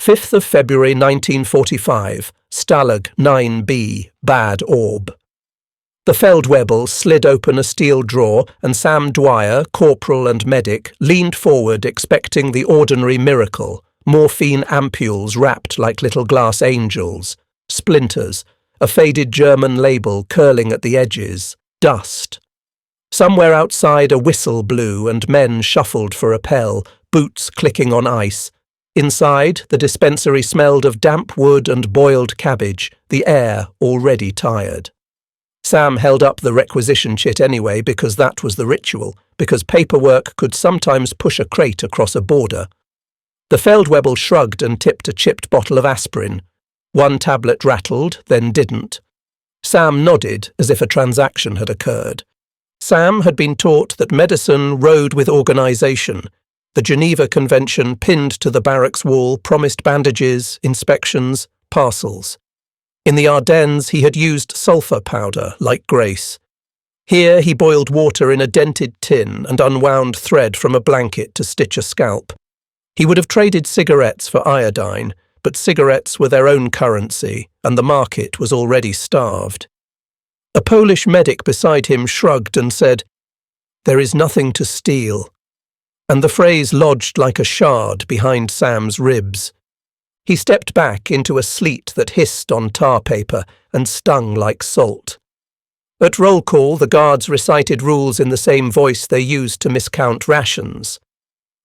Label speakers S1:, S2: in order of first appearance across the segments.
S1: 5th of February 1945, Stalag 9B, Bad Orb. The Feldwebel slid open a steel drawer and Sam Dwyer, corporal and medic, leaned forward expecting the ordinary miracle, morphine ampules wrapped like little glass angels, splinters, a faded German label curling at the edges, dust. Somewhere outside a whistle blew and men shuffled for a pell, boots clicking on ice. Inside, the dispensary smelled of damp wood and boiled cabbage, the air already tired. Sam held up the requisition chit anyway because that was the ritual, because paperwork could sometimes push a crate across a border. The Feldwebel shrugged and tipped a chipped bottle of aspirin. One tablet rattled, then didn't. Sam nodded as if a transaction had occurred. Sam had been taught that medicine rode with organisation. The Geneva Convention pinned to the barracks wall promised bandages, inspections, parcels. In the Ardennes he had used sulphur powder, like Grace. Here he boiled water in a dented tin and unwound thread from a blanket to stitch a scalp. He would have traded cigarettes for iodine, but cigarettes were their own currency, and the market was already starved. A Polish medic beside him shrugged and said, "There is nothing to steal," and the phrase lodged like a shard behind Sam's ribs. He stepped back into a sleet that hissed on tar paper and stung like salt. At roll call, the guards recited rules in the same voice they used to miscount rations.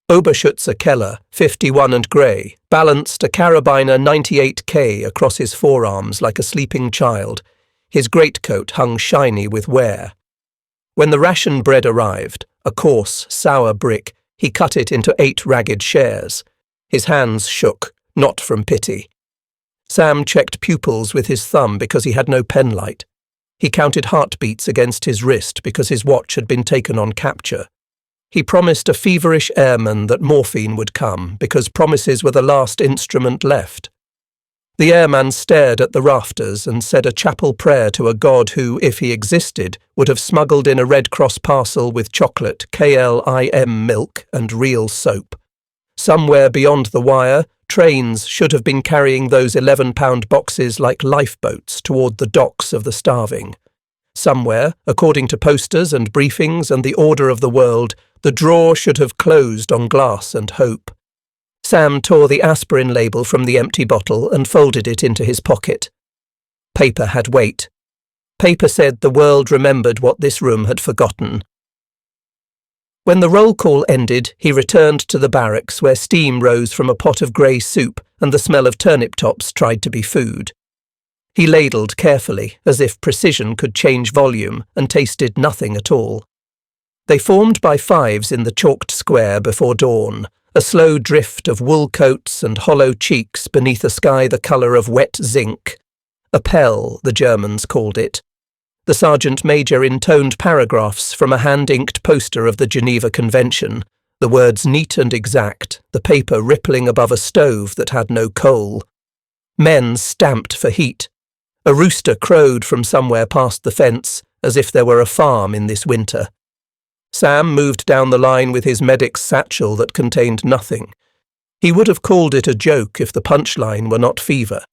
S1: Oberschütze Keller, 51 and grey, balanced a carabiner 98K across his forearms like a sleeping child. His greatcoat hung shiny with wear. When the ration bread arrived, a coarse, sour brick, he cut it into 8 ragged shares. His hands shook. Not from pity. Sam checked pupils with his thumb because he had no penlight. He counted heartbeats against his wrist because his watch had been taken on capture. He promised a feverish airman that morphine would come because promises were the last instrument left. The airman stared at the rafters and said a chapel prayer to a god who, if he existed, would have smuggled in a Red Cross parcel with chocolate, KLIM milk and real soap. Somewhere beyond the wire, trains should have been carrying those 11-pound boxes like lifeboats toward the docks of the starving. Somewhere, according to posters and briefings and the order of the world, the drawer should have closed on glass and hope. Sam tore the aspirin label from the empty bottle and folded it into his pocket. Paper had weight. Paper said the world remembered what this room had forgotten. When the roll call ended, he returned to the barracks where steam rose from a pot of grey soup and the smell of turnip tops tried to be food. He ladled carefully, as if precision could change volume, and tasted nothing at all. They formed by fives in the chalked square before dawn, a slow drift of wool coats and hollow cheeks beneath a sky the colour of wet zinc. A pell, the Germans called it. The sergeant major intoned paragraphs from a hand-inked poster of the Geneva Convention, the words neat and exact, the paper rippling above a stove that had no coal. Men stamped for heat. A rooster crowed from somewhere past the fence, as if there were a farm in this winter. Sam moved down the line with his medic's satchel that contained nothing. He would have called it a joke if the punchline were not fever.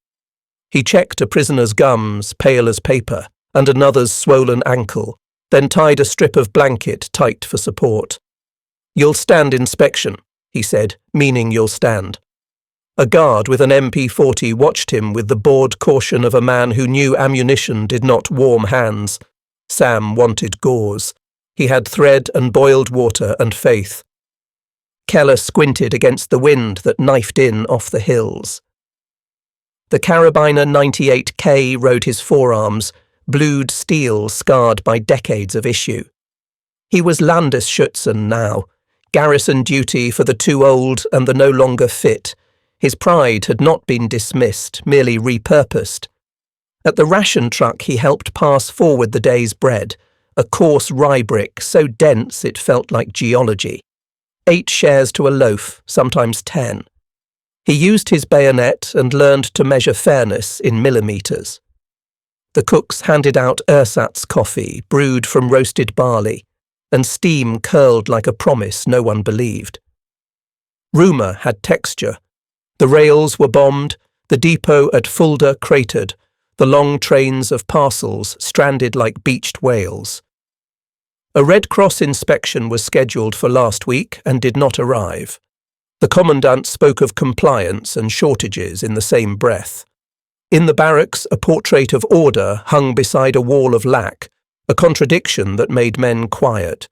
S1: He checked a prisoner's gums, pale as paper, and another's swollen ankle, then tied a strip of blanket tight for support. "You'll stand inspection," he said, meaning you'll stand. A guard with an MP40 watched him with the bored caution of a man who knew ammunition did not warm hands. Sam wanted gauze. He had thread and boiled water and faith. Keller squinted against the wind that knifed in off the hills. The carabiner 98K rode his forearms, blued steel scarred by decades of issue. He was Landesschützen now, garrison duty for the too old and the no longer fit. His pride had not been dismissed, merely repurposed. At the ration truck he helped pass forward the day's bread, a coarse rye brick so dense it felt like geology. 8 shares to a loaf, sometimes 10. He used his bayonet and learned to measure fairness in millimetres. The cooks handed out ersatz coffee, brewed from roasted barley, and steam curled like a promise no one believed. Rumour had texture. The rails were bombed, the depot at Fulda cratered, the long trains of parcels stranded like beached whales. A Red Cross inspection was scheduled for last week and did not arrive. The commandant spoke of compliance and shortages in the same breath. In the barracks, a portrait of order hung beside a wall of lack, a contradiction that made men quiet.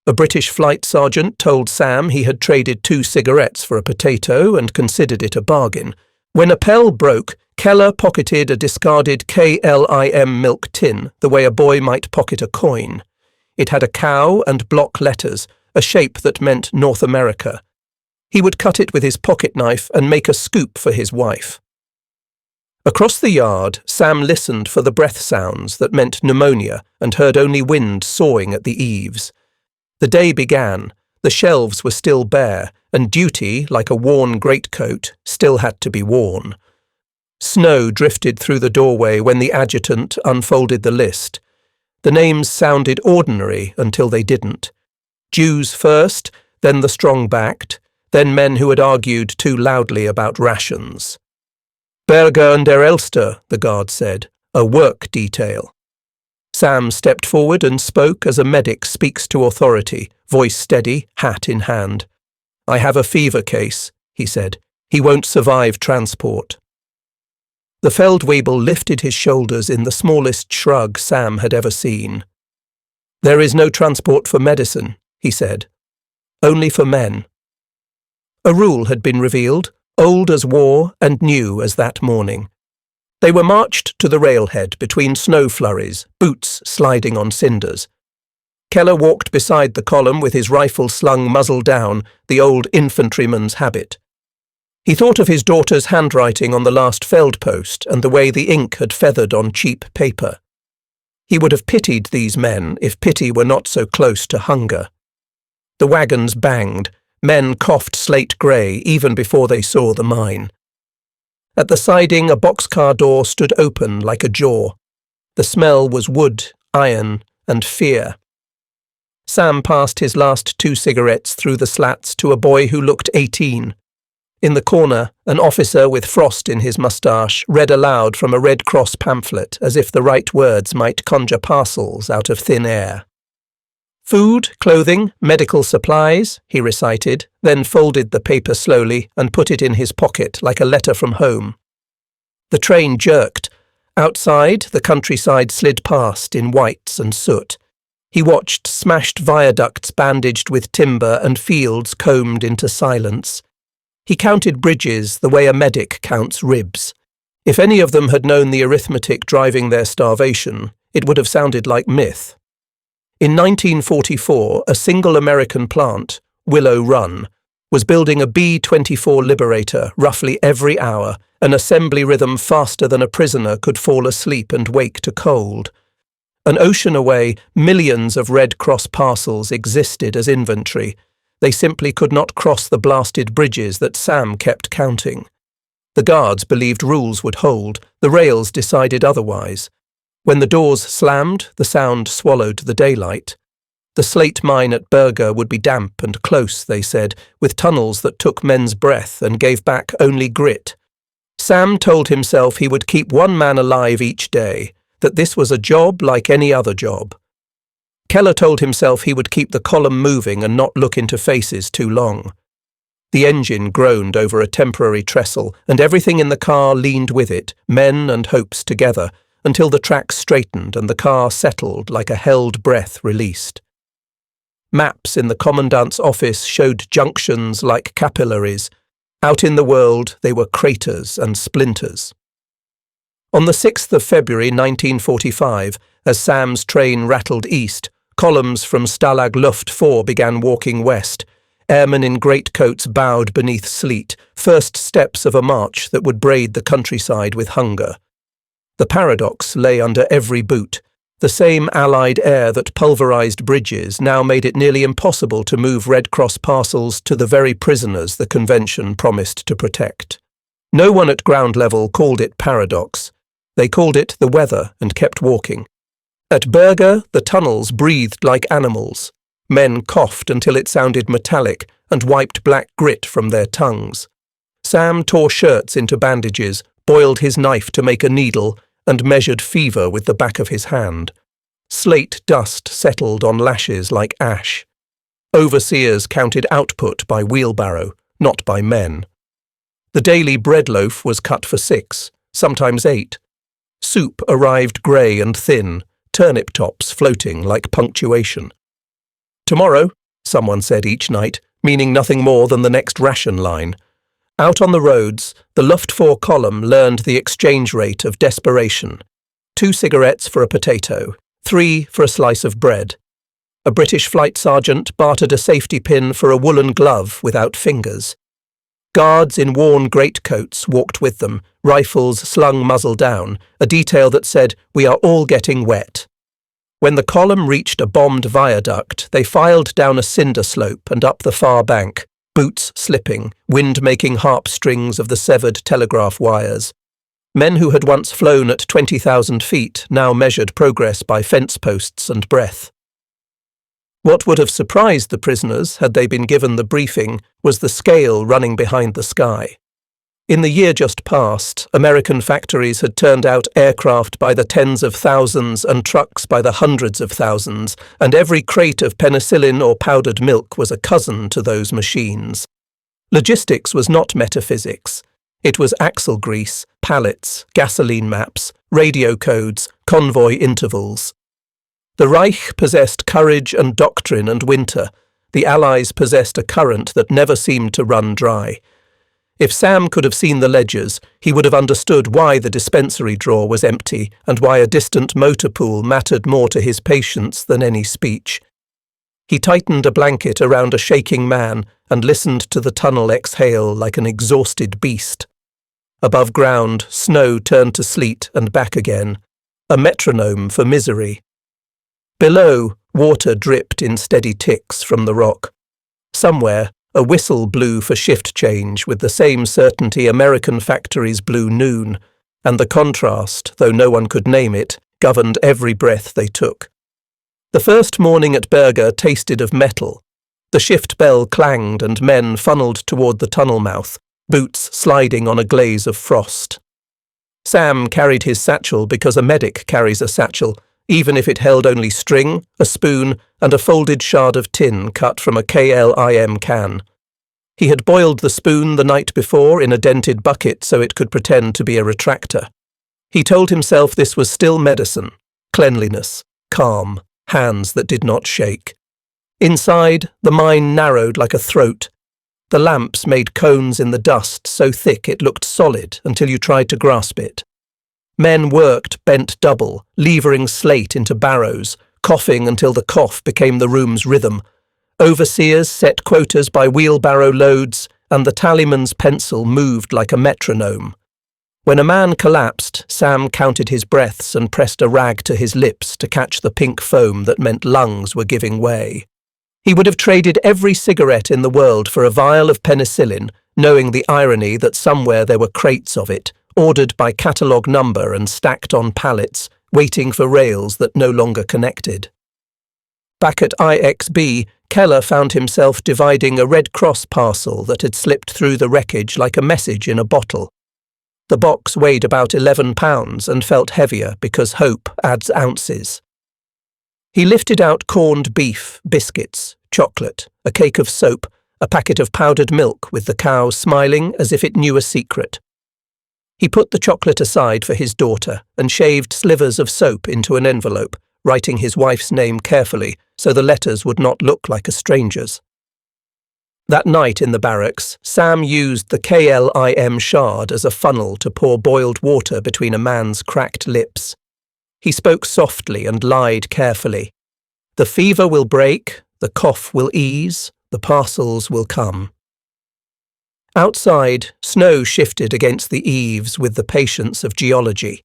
S1: A British flight sergeant told Sam he had traded 2 cigarettes for a potato and considered it a bargain. When a Pell broke, Keller pocketed a discarded KLIM milk tin the way a boy might pocket a coin. It had a cow and block letters, a shape that meant North America. He would cut it with his pocket knife and make a scoop for his wife. Across the yard, Sam listened for the breath sounds that meant pneumonia and heard only wind sawing at the eaves. The day began, the shelves were still bare, and duty, like a worn greatcoat, still had to be worn. Snow drifted through the doorway when the adjutant unfolded the list. The names sounded ordinary until they didn't. Jews first, then the strong-backed, then men who had argued too loudly about rations. Berger and der Elster, the guard said, a work detail. Sam stepped forward and spoke as a medic speaks to authority, voice steady, hat in hand. I have a fever case, he said. He won't survive transport. The Feldwebel lifted his shoulders in the smallest shrug Sam had ever seen. There is no transport for medicine, he said. Only for men. A rule had been revealed, old as war and new as that morning. They were marched to the railhead between snow flurries, boots sliding on cinders. Keller walked beside the column with his rifle slung muzzle down, the old infantryman's habit. He thought of his daughter's handwriting on the last feldpost and the way the ink had feathered on cheap paper. He would have pitied these men if pity were not so close to hunger. The wagons banged. Men coughed slate grey even before they saw the mine. At the siding, a boxcar door stood open like a jaw. The smell was wood, iron, and fear. Sam passed his last 2 cigarettes through the slats to a boy who looked 18. In the corner, an officer with frost in his moustache read aloud from a Red Cross pamphlet as if the right words might conjure parcels out of thin air. Food, clothing, medical supplies, he recited, then folded the paper slowly and put it in his pocket like a letter from home. The train jerked. Outside, the countryside slid past in whites and soot. He watched smashed viaducts bandaged with timber and fields combed into silence. He counted bridges the way a medic counts ribs. If any of them had known the arithmetic driving their starvation, it would have sounded like myth. In 1944, a single American plant, Willow Run, was building a B-24 Liberator roughly every hour, an assembly rhythm faster than a prisoner could fall asleep and wake to cold. An ocean away, millions of Red Cross parcels existed as inventory. They simply could not cross the blasted bridges that Sam kept counting. The guards believed rules would hold, the rails decided otherwise. When the doors slammed, the sound swallowed the daylight. The slate mine at Berger would be damp and close, they said, with tunnels that took men's breath and gave back only grit. Sam told himself he would keep one man alive each day, that this was a job like any other job. Keller told himself he would keep the column moving and not look into faces too long. The engine groaned over a temporary trestle, and everything in the car leaned with it, men and hopes together, until the tracks straightened and the car settled like a held breath released. Maps in the commandant's office showed junctions like capillaries. Out in the world, they were craters and splinters. On the 6th of February 1945, as Sam's train rattled east, columns from Stalag Luft 4 began walking west. Airmen in greatcoats bowed beneath sleet, first steps of a march that would braid the countryside with hunger. The paradox lay under every boot. The same Allied air that pulverized bridges now made it nearly impossible to move Red Cross parcels to the very prisoners the Convention promised to protect. No one at ground level called it paradox. They called it the weather and kept walking. At Berger, the tunnels breathed like animals. Men coughed until it sounded metallic and wiped black grit from their tongues. Sam tore shirts into bandages, boiled his knife to make a needle, and measured fever with the back of his hand. Slate dust settled on lashes like ash. Overseers counted output by wheelbarrow, not by men. The daily bread loaf was cut for 6, sometimes 8. Soup arrived grey and thin, turnip tops floating like punctuation. "Tomorrow," someone said each night, meaning nothing more than the next ration line. Out on the roads, the Luftwaffe column learned the exchange rate of desperation. 2 cigarettes for a potato, 3 for a slice of bread. A British flight sergeant bartered a safety pin for a woolen glove without fingers. Guards in worn greatcoats walked with them, rifles slung muzzle down, a detail that said, "We are all getting wet." When the column reached a bombed viaduct, they filed down a cinder slope and up the far bank, boots slipping, wind making harp strings of the severed telegraph wires. Men who had once flown at 20,000 feet now measured progress by fence posts and breath. What would have surprised the prisoners, had they been given the briefing, was the scale running behind the sky. In the year just past, American factories had turned out aircraft by the tens of thousands and trucks by the hundreds of thousands, and every crate of penicillin or powdered milk was a cousin to those machines. Logistics was not metaphysics. It was axle grease, pallets, gasoline maps, radio codes, convoy intervals. The Reich possessed courage and doctrine and winter. The Allies possessed a current that never seemed to run dry. If Sam could have seen the ledgers, he would have understood why the dispensary drawer was empty and why a distant motor pool mattered more to his patients than any speech. He tightened a blanket around a shaking man and listened to the tunnel exhale like an exhausted beast. Above ground, snow turned to sleet and back again, a metronome for misery. Below, water dripped in steady ticks from the rock. Somewhere, a whistle blew for shift change with the same certainty American factories blew noon, and the contrast, though no one could name it, governed every breath they took. The first morning at Berger tasted of metal. The shift bell clanged and men funneled toward the tunnel mouth, boots sliding on a glaze of frost. Sam carried his satchel because a medic carries a satchel, even if it held only string, a spoon, and a folded shard of tin cut from a KLIM can. He had boiled the spoon the night before in a dented bucket so it could pretend to be a retractor. He told himself this was still medicine, cleanliness, calm, hands that did not shake. Inside, the mine narrowed like a throat. The lamps made cones in the dust so thick it looked solid until you tried to grasp it. Men worked bent double, levering slate into barrows, coughing until the cough became the room's rhythm. Overseers set quotas by wheelbarrow loads, and the tallyman's pencil moved like a metronome. When a man collapsed, Sam counted his breaths and pressed a rag to his lips to catch the pink foam that meant lungs were giving way. He would have traded every cigarette in the world for a vial of penicillin, knowing the irony that somewhere there were crates of it, ordered by catalogue number and stacked on pallets, waiting for rails that no longer connected. Back at IXB, Keller found himself dividing a Red Cross parcel that had slipped through the wreckage like a message in a bottle. The box weighed about 11 pounds and felt heavier because hope adds ounces. He lifted out corned beef, biscuits, chocolate, a cake of soap, a packet of powdered milk with the cow smiling as if it knew a secret. He put the chocolate aside for his daughter and shaved slivers of soap into an envelope, writing his wife's name carefully so the letters would not look like a stranger's. That night in the barracks, Sam used the KLIM shard as a funnel to pour boiled water between a man's cracked lips. He spoke softly and lied carefully. The fever will break, the cough will ease, the parcels will come. Outside, snow shifted against the eaves with the patience of geology.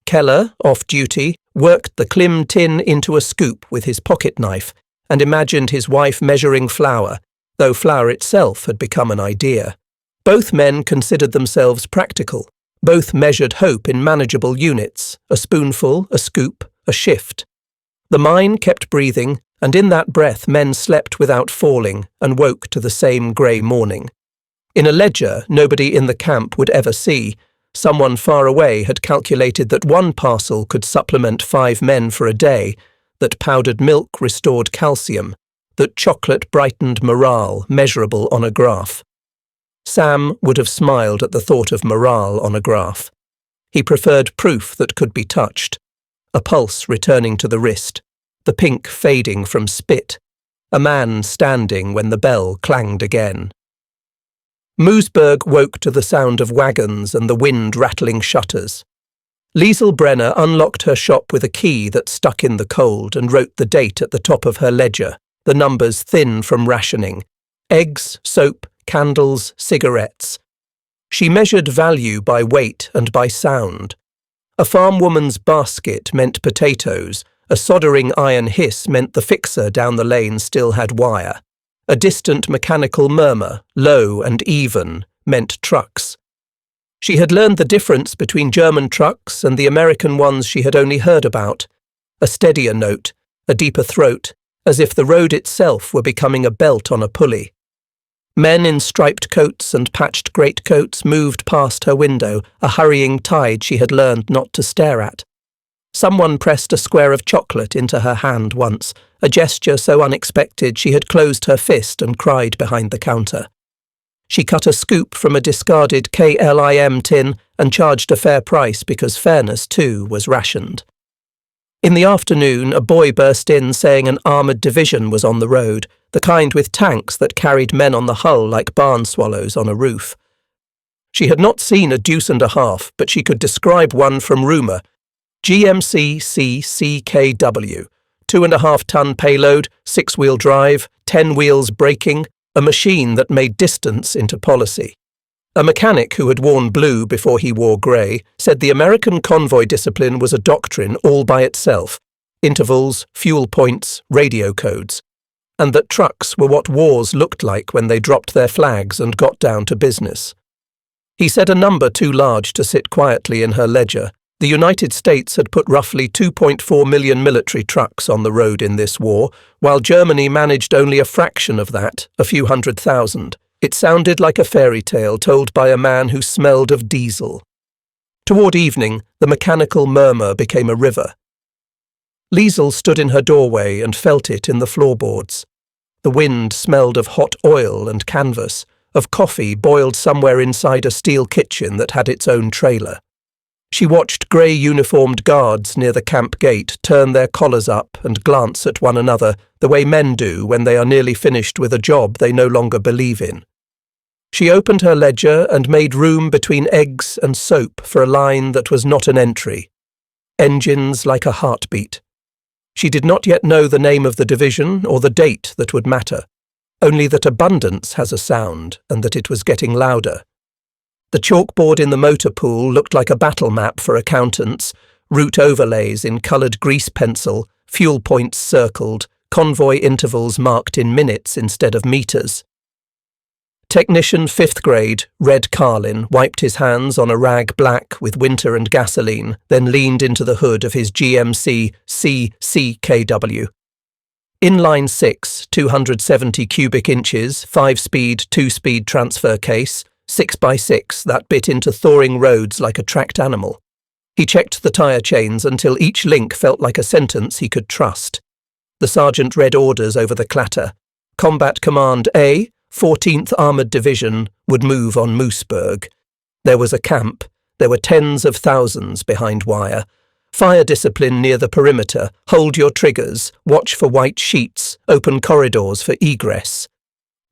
S1: Keller, off duty, worked the clim tin into a scoop with his pocket knife and imagined his wife measuring flour, though flour itself had become an idea. Both men considered themselves practical. Both measured hope in manageable units, a spoonful, a scoop, a shift. The mine kept breathing, and in that breath men slept without falling and woke to the same grey morning. In a ledger nobody in the camp would ever see, someone far away had calculated that one parcel could supplement 5 men for a day, that powdered milk restored calcium, that chocolate brightened morale, measurable on a graph. Sam would have smiled at the thought of morale on a graph. He preferred proof that could be touched, a pulse returning to the wrist, the pink fading from spit, a man standing when the bell clanged again. Moosburg woke to the sound of wagons and the wind rattling shutters. Liesl Brenner unlocked her shop with a key that stuck in the cold and wrote the date at the top of her ledger, the numbers thin from rationing. Eggs, soap, candles, cigarettes. She measured value by weight and by sound. A farm woman's basket meant potatoes, a soldering iron hiss meant the fixer down the lane still had wire. A distant mechanical murmur, low and even, meant trucks. She had learned the difference between German trucks and the American ones she had only heard about. A steadier note, a deeper throat, as if the road itself were becoming a belt on a pulley. Men in striped coats and patched greatcoats moved past her window, a hurrying tide she had learned not to stare at. Someone pressed a square of chocolate into her hand once, a gesture so unexpected she had closed her fist and cried behind the counter. She cut a scoop from a discarded KLIM tin and charged a fair price because fairness, too, was rationed. In the afternoon, a boy burst in saying an armoured division was on the road, the kind with tanks that carried men on the hull like barn swallows on a roof. She had not seen a deuce and a half, but she could describe one from rumour. GMC CCKW, 2.5-ton payload, 6-wheel drive, 10 wheels braking, a machine that made distance into policy. A mechanic who had worn blue before he wore grey said the American convoy discipline was a doctrine all by itself, intervals, fuel points, radio codes, and that trucks were what wars looked like when they dropped their flags and got down to business. He said a number too large to sit quietly in her ledger. The United States had put roughly 2.4 million military trucks on the road in this war, while Germany managed only a fraction of that, a few 100,000. It sounded like a fairy tale told by a man who smelled of diesel. Toward evening, the mechanical murmur became a river. Liesl stood in her doorway and felt it in the floorboards. The wind smelled of hot oil and canvas, of coffee boiled somewhere inside a steel kitchen that had its own trailer. She watched grey uniformed guards near the camp gate turn their collars up and glance at one another the way men do when they are nearly finished with a job they no longer believe in. She opened her ledger and made room between eggs and soap for a line that was not an entry. Engines like a heartbeat. She did not yet know the name of the division or the date that would matter, only that abundance has a sound and that it was getting louder. The chalkboard in the motor pool looked like a battle map for accountants, route overlays in coloured grease pencil, fuel points circled, convoy intervals marked in minutes instead of metres. Technician 5th grade, Red Carlin, wiped his hands on a rag black with winter and gasoline, then leaned into the hood of his GMC CCKW. Inline 6, 270 cubic inches, 5-speed, 2-speed transfer case, 6x6 that bit into thawing roads like a tracked animal. He checked the tyre chains until each link felt like a sentence he could trust. The sergeant read orders over the clatter. Combat Command A, 14th Armoured Division, would move on Moosburg. There was a camp. There were tens of thousands behind wire. Fire discipline near the perimeter. Hold your triggers. Watch for white sheets. Open corridors for egress.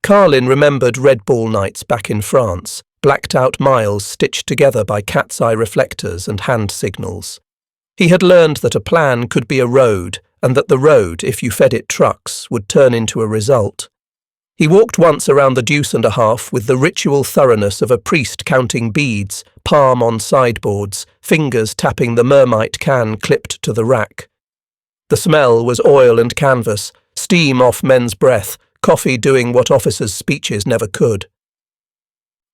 S1: Carlin remembered Red Ball nights back in France, blacked-out miles stitched together by cat's eye reflectors and hand signals. He had learned that a plan could be a road, and that the road, if you fed it trucks, would turn into a result. He walked once around the deuce and a half with the ritual thoroughness of a priest counting beads, palm on sideboards, fingers tapping the Mermite can clipped to the rack. The smell was oil and canvas, steam off men's breath, coffee doing what officers' speeches never could.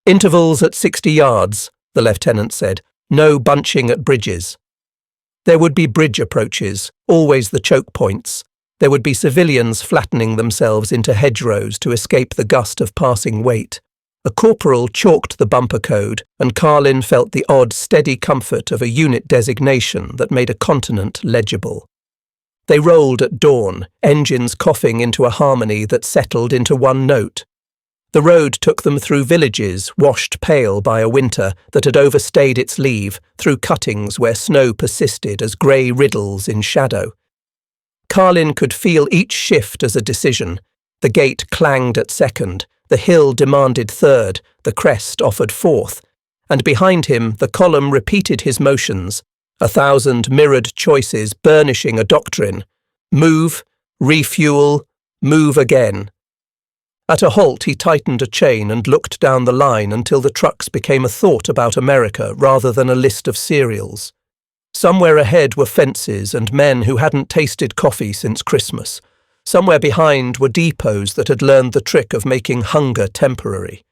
S1: Intervals at 60 yards, the lieutenant said. No bunching at bridges. There would be bridge approaches, always the choke points. There would be civilians flattening themselves into hedgerows to escape the gust of passing weight. A corporal chalked the bumper code, and Carlin felt the odd, steady comfort of a unit designation that made a continent legible. They rolled at dawn, engines coughing into a harmony that settled into one note. The road took them through villages washed pale by a winter that had overstayed its leave, through cuttings where snow persisted as grey riddles in shadow. Carlin could feel each shift as a decision. The gate clanged at second, the hill demanded third, the crest offered fourth, and behind him the column repeated his motions, 1,000 mirrored choices burnishing a doctrine. Move, refuel, move again. At a halt he tightened a chain and looked down the line until the trucks became a thought about America rather than a list of cereals. Somewhere ahead were fences and men who hadn't tasted coffee since Christmas. Somewhere behind were depots that had learned the trick of making hunger temporary.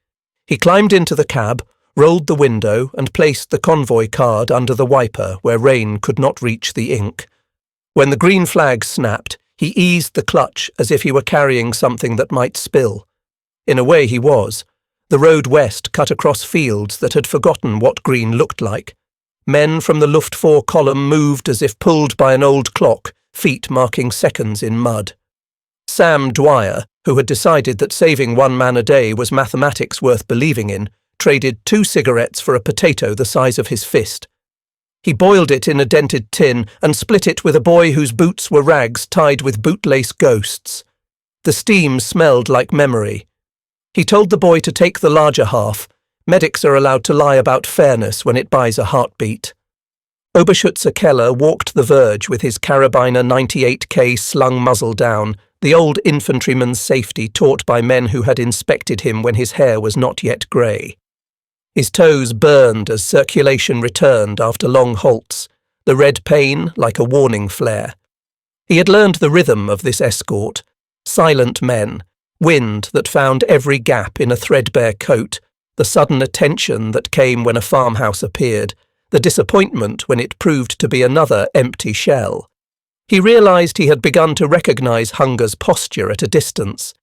S1: He climbed into the cab, rolled the window and placed the convoy card under the wiper where rain could not reach the ink. When the green flag snapped, he eased the clutch as if he were carrying something that might spill. In a way he was. The road west cut across fields that had forgotten what green looked like. Men from the Luftwaffe column moved as if pulled by an old clock, feet marking seconds in mud. Sam Dwyer, who had decided that saving one man a day was mathematics worth believing in, traded 2 cigarettes for a potato the size of his fist. He boiled it in a dented tin and split it with a boy whose boots were rags tied with bootlace ghosts. The steam smelled like memory. He told the boy to take the larger half. Medics are allowed to lie about fairness when it buys a heartbeat. Oberschütze Keller walked the verge with his carabiner 98K slung muzzle down, the old infantryman's safety taught by men who had inspected him when his hair was not yet grey. His toes burned as circulation returned after long halts, the red pain like a warning flare. He had learned the rhythm of this escort: silent men, wind that found every gap in a threadbare coat, the sudden attention that came when a farmhouse appeared, the disappointment when it proved to be another empty shell. He realised he had begun to recognise hunger's posture at a distance.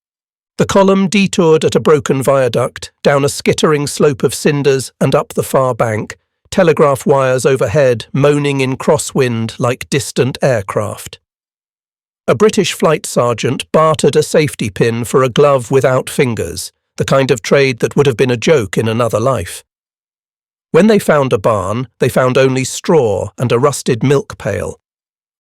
S1: The column detoured at a broken viaduct, down a skittering slope of cinders and up the far bank, telegraph wires overhead moaning in crosswind like distant aircraft. A British flight sergeant bartered a safety pin for a glove without fingers, the kind of trade that would have been a joke in another life. When they found a barn, they found only straw and a rusted milk pail.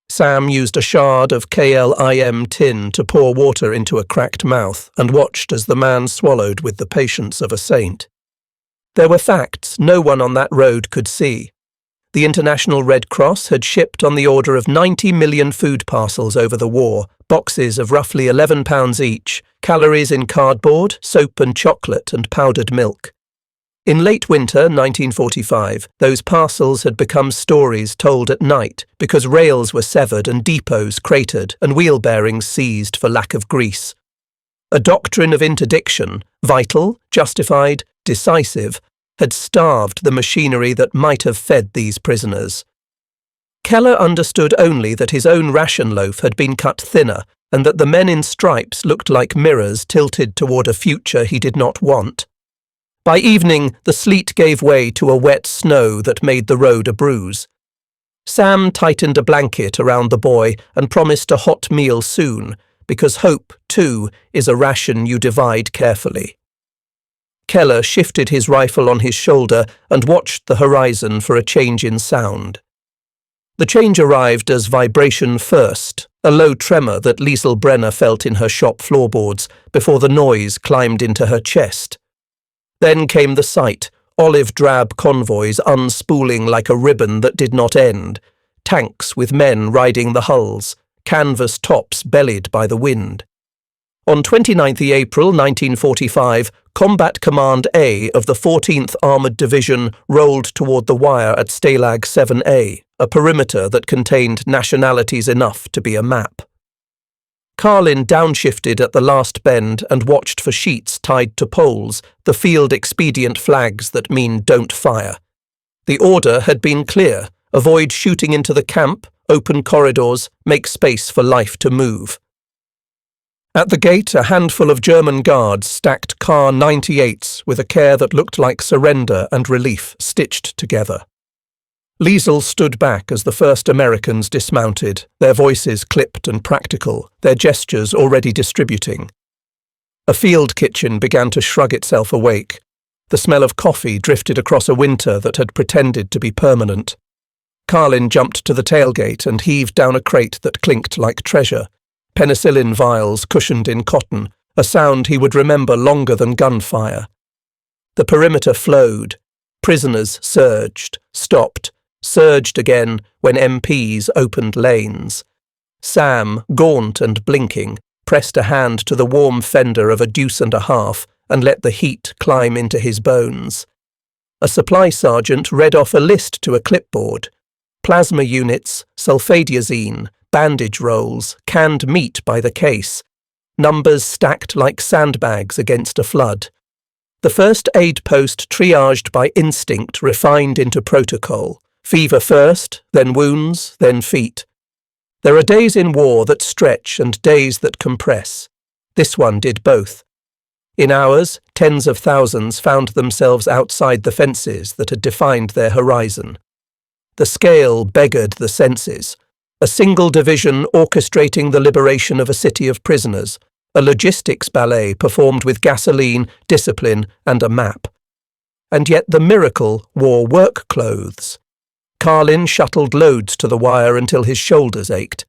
S1: Sam used a shard of KLIM tin to pour water into a cracked mouth and watched as the man swallowed with the patience of a saint. There were facts no one on that road could see. The International Red Cross had shipped on the order of 90 million food parcels over the war, boxes of roughly £11 each, calories in cardboard, soap and chocolate and powdered milk. In late winter 1945, those parcels had become stories told at night because rails were severed and depots cratered and wheel bearings seized for lack of grease. A doctrine of interdiction, vital, justified, decisive, had starved the machinery that might have fed these prisoners. Keller understood only that his own ration loaf had been cut thinner and that the men in stripes looked like mirrors tilted toward a future he did not want. By evening, the sleet gave way to a wet snow that made the road a bruise. Sam tightened a blanket around the boy and promised a hot meal soon, because hope, too, is a ration you divide carefully. Keller shifted his rifle on his shoulder and watched the horizon for a change in sound. The change arrived as vibration first, a low tremor that Liesl Brenner felt in her shop floorboards before the noise climbed into her chest. Then came the sight, olive-drab convoys unspooling like a ribbon that did not end, tanks with men riding the hulls, canvas tops bellied by the wind. On 29 April 1945, Combat Command A of the 14th Armoured Division rolled toward the wire at Stalag 7A, a perimeter that contained nationalities enough to be a map. Carlin downshifted at the last bend and watched for sheets tied to poles, the field expedient flags that mean don't fire. The order had been clear: avoid shooting into the camp, open corridors, make space for life to move. At the gate, a handful of German guards stacked Car 98s with a care that looked like surrender and relief stitched together. Liesel stood back as the first Americans dismounted, their voices clipped and practical, their gestures already distributing. A field kitchen began to shrug itself awake. The smell of coffee drifted across a winter that had pretended to be permanent. Carlin jumped to the tailgate and heaved down a crate that clinked like treasure. Penicillin vials cushioned in cotton, a sound he would remember longer than gunfire. The perimeter flowed. Prisoners surged, stopped, surged again when MPs opened lanes. Sam, gaunt and blinking, pressed a hand to the warm fender of a deuce and a half and let the heat climb into his bones. A supply sergeant read off a list to a clipboard. Plasma units, sulfadiazine, bandage rolls, canned meat by the case. Numbers stacked like sandbags against a flood. The first aid post triaged by instinct refined into protocol. Fever first, then wounds, then feet. There are days in war that stretch and days that compress. This one did both. In hours, tens of thousands found themselves outside the fences that had defined their horizon. The scale beggared the senses. A single division orchestrating the liberation of a city of prisoners, a logistics ballet performed with gasoline, discipline, and a map. And yet the miracle wore work clothes. Carlin shuttled loads to the wire until his shoulders ached.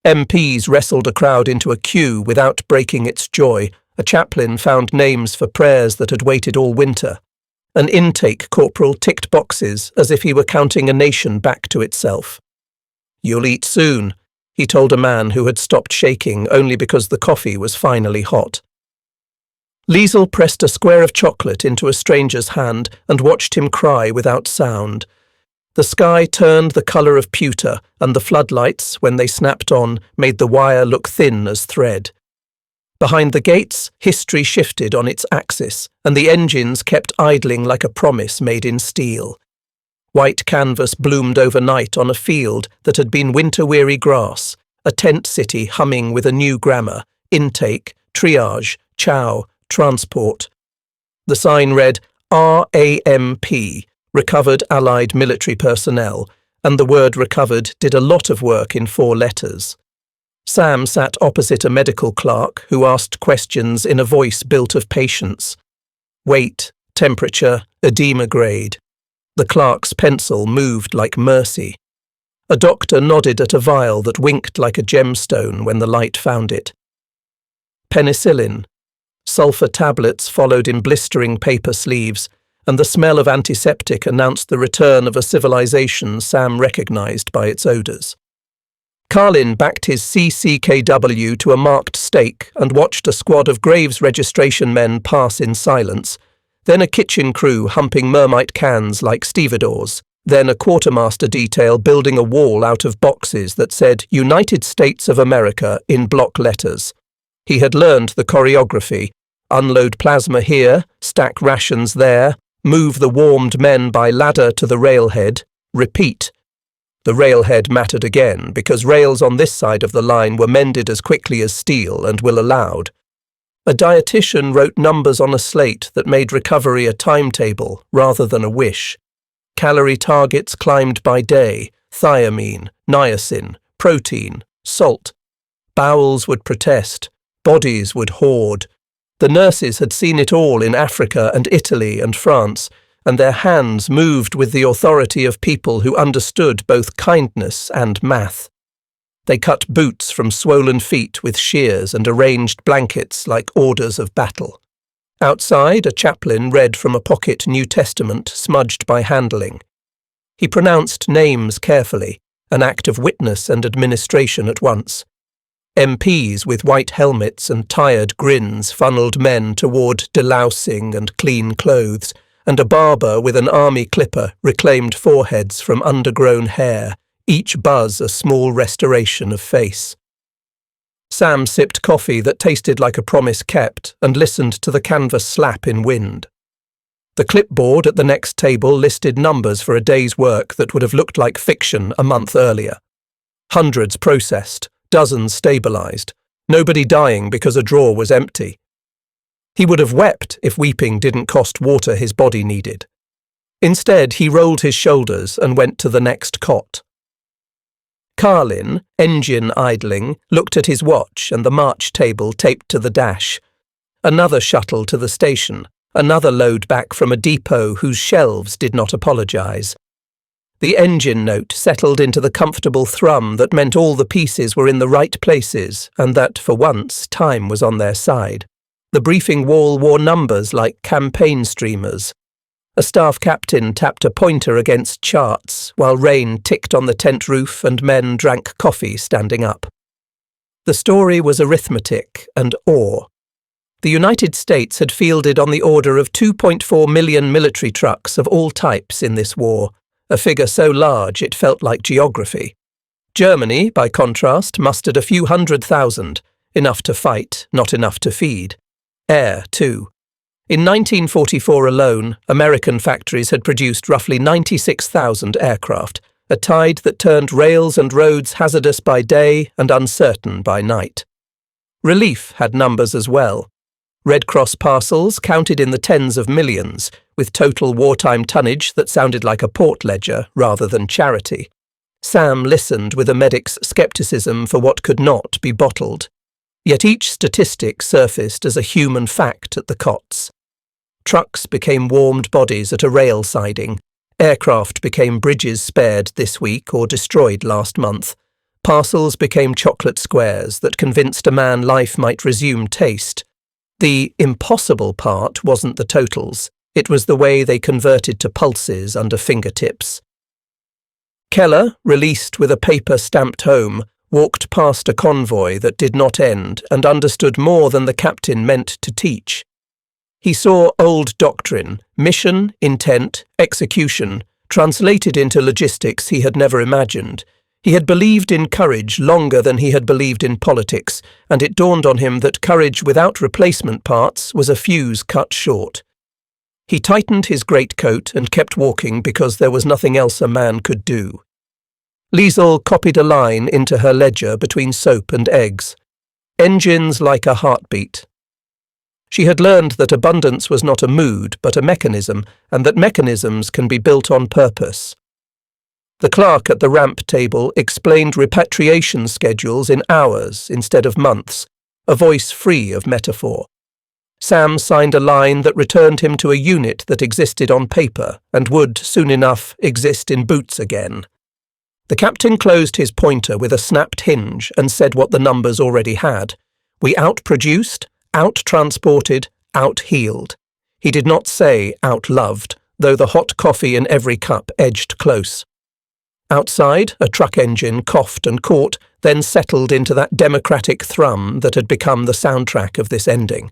S1: MPs wrestled a crowd into a queue without breaking its joy. A chaplain found names for prayers that had waited all winter. An intake corporal ticked boxes as if he were counting a nation back to itself. "You'll eat soon," he told a man who had stopped shaking only because the coffee was finally hot. Liesel pressed a square of chocolate into a stranger's hand and watched him cry without sound. The sky turned the colour of pewter, and the floodlights, when they snapped on, made the wire look thin as thread. Behind the gates, history shifted on its axis, and the engines kept idling like a promise made in steel. White canvas bloomed overnight on a field that had been winter-weary grass, a tent city humming with a new grammar: intake, triage, chow, transport. The sign read RAMP, Recovered Allied Military Personnel, and the word recovered did a lot of work in 4 letters. Sam sat opposite a medical clerk who asked questions in a voice built of patience. Weight, temperature, edema grade. The clerk's pencil moved like mercy. A doctor nodded at a vial that winked like a gemstone when the light found it. Penicillin. Sulfur tablets followed in blistering paper sleeves, and the smell of antiseptic announced the return of a civilization Sam recognized by its odors. Carlin backed his CCKW to a marked stake and watched a squad of Graves registration men pass in silence, then a kitchen crew humping Mermite cans like stevedores, then a quartermaster detail building a wall out of boxes that said United States of America in block letters. He had learned the choreography: unload plasma here, stack rations there, move the warmed men by ladder to the railhead, repeat. The railhead mattered again because rails on this side of the line were mended as quickly as steel and will allowed. A dietitian wrote numbers on a slate that made recovery a timetable rather than a wish. Calorie targets climbed by day: thiamine, niacin, protein, salt. Bowels would protest, bodies would hoard. The nurses had seen it all in Africa and Italy and France, and their hands moved with the authority of people who understood both kindness and math. They cut boots from swollen feet with shears and arranged blankets like orders of battle. Outside, a chaplain read from a pocket New Testament smudged by handling. He pronounced names carefully, an act of witness and administration at once. MPs with white helmets and tired grins funneled men toward delousing and clean clothes, and a barber with an army clipper reclaimed foreheads from undergrown hair, each buzz a small restoration of face. Sam sipped coffee that tasted like a promise kept and listened to the canvas slap in wind. The clipboard at the next table listed numbers for a day's work that would have looked like fiction a month earlier. Hundreds processed, dozens stabilized, Nobody dying because a drawer was empty. He would have wept if weeping didn't cost water his body needed. Instead, he rolled his shoulders and went to the next cot. Carlin, engine idling, looked at his watch and the march table taped to the dash. Another shuttle to the station, another load back from a depot whose shelves did not apologize. The engine note settled into the comfortable thrum that meant all the pieces were in the right places and that, for once, time was on their side. The briefing wall wore numbers like campaign streamers. A staff captain tapped a pointer against charts while rain ticked on the tent roof and men drank coffee standing up. The story was arithmetic and awe. The United States had fielded on the order of 2.4 million military trucks of all types in this war, a figure so large it felt like geography. Germany, by contrast, mustered a few 100,000, enough to fight, not enough to feed. Air, too. In 1944 alone, American factories had produced roughly 96,000 aircraft, a tide that turned rails and roads hazardous by day and uncertain by night. Relief had numbers as well. Red Cross parcels counted in the tens of millions, with total wartime tonnage that sounded like a port ledger rather than charity. Sam listened with a medic's skepticism for what could not be bottled. Yet each statistic surfaced as a human fact at the cots. Trucks became warmed bodies at a rail siding. Aircraft became bridges spared this week or destroyed last month. Parcels became chocolate squares that convinced a man life might resume taste. The impossible part wasn't the totals. It was the way they converted to pulses under fingertips. Keller, released with a paper stamped home, walked past a convoy that did not end and understood more than the captain meant to teach. He saw old doctrine, mission, intent, execution, translated into logistics he had never imagined. He had believed in courage longer than he had believed in politics, and it dawned on him that courage without replacement parts was a fuse cut short. He tightened his greatcoat and kept walking because there was nothing else a man could do. Liesel copied a line into her ledger between soap and eggs. Engines like a heartbeat. She had learned that abundance was not a mood but a mechanism, and that mechanisms can be built on purpose. The clerk at the ramp table explained repatriation schedules in hours instead of months, a voice free of metaphor. Sam signed a line that returned him to a unit that existed on paper and would, soon enough, exist in boots again. The captain closed his pointer with a snapped hinge and said what the numbers already had. We outproduced, out-transported, out-healed. He did not say out-loved, though the hot coffee in every cup edged close. Outside, a truck engine coughed and caught, then settled into that democratic thrum that had become the soundtrack of this ending.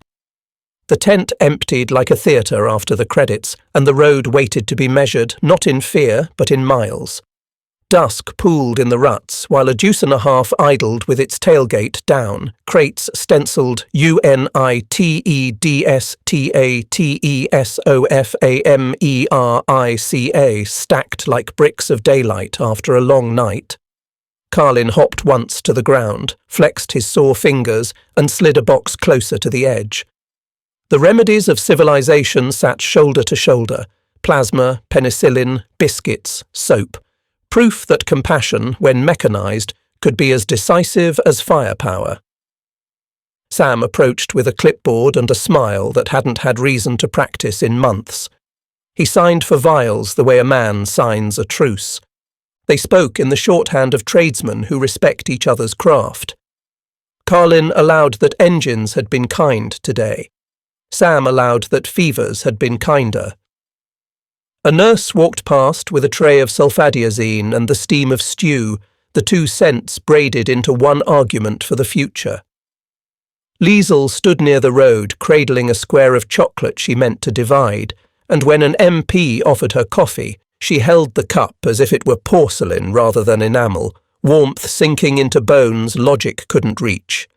S1: The tent emptied like a theatre after the credits, and the road waited to be measured not in fear but in miles. Dusk pooled in the ruts, while a deuce and a half idled with its tailgate down, crates stencilled UNITEDSTATESOFAMERICA stacked like bricks of daylight after a long night. Carlin hopped once to the ground, flexed his sore fingers, and slid a box closer to the edge. The remedies of civilization sat shoulder to shoulder: plasma, penicillin, biscuits, soap. Proof that compassion, when mechanized, could be as decisive as firepower. Sam approached with a clipboard and a smile that hadn't had reason to practice in months. He signed for vials the way a man signs a truce. They spoke in the shorthand of tradesmen who respect each other's craft. Carlin allowed that engines had been kind today. Sam allowed that fevers had been kinder. A nurse walked past with a tray of sulfadiazine and the steam of stew, the 2 cents braided into one argument for the future. Liesel stood near the road, cradling a square of chocolate she meant to divide, and when an MP offered her coffee, she held the cup as if it were porcelain rather than enamel, warmth sinking into bones logic couldn't reach.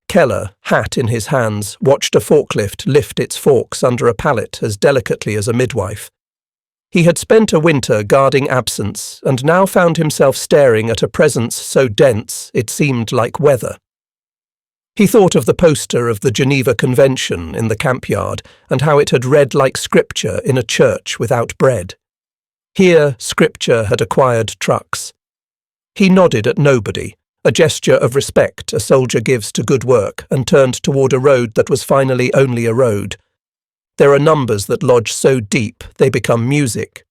S1: Keller, hat in his hands, watched a forklift lift its forks under a pallet as delicately as a midwife. He had spent a winter guarding absence, and now found himself staring at a presence so dense it seemed like weather. He thought of the poster of the Geneva Convention in the camp yard and how it had read like scripture in a church without bread. Here, scripture had acquired trucks. He nodded at nobody, a gesture of respect a soldier gives to good work, and turned toward a road that was finally only a road. There are numbers that lodge so deep they become music.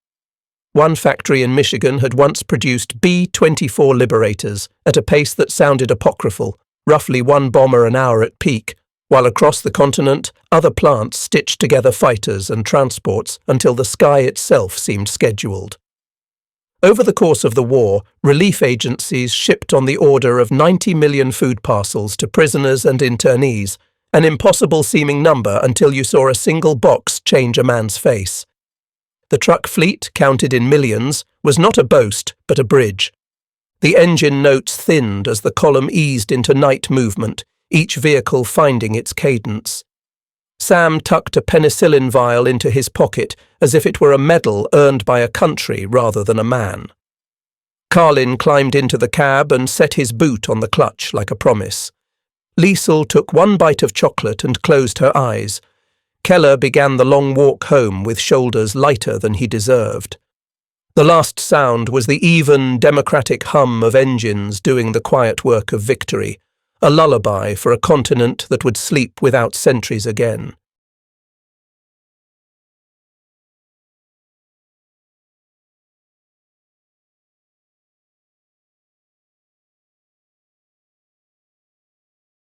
S1: One factory in Michigan had once produced B-24 Liberators at a pace that sounded apocryphal, roughly 1 bomber an hour at peak, while across the continent other plants stitched together fighters and transports until the sky itself seemed scheduled. Over the course of the war, relief agencies shipped on the order of 90 million food parcels to prisoners and internees, an impossible-seeming number until you saw a single box change a man's face. The truck fleet, counted in millions, was not a boast, but a bridge. The engine notes thinned as the column eased into night movement, each vehicle finding its cadence. Sam tucked a penicillin vial into his pocket as if it were a medal earned by a country rather than a man. Carlin climbed into the cab and set his boot on the clutch like a promise. Liesel took one bite of chocolate and closed her eyes. Keller began the long walk home with shoulders lighter than he deserved. The last sound was the even, democratic hum of engines doing the quiet work of victory, a lullaby for a continent that would sleep without sentries again.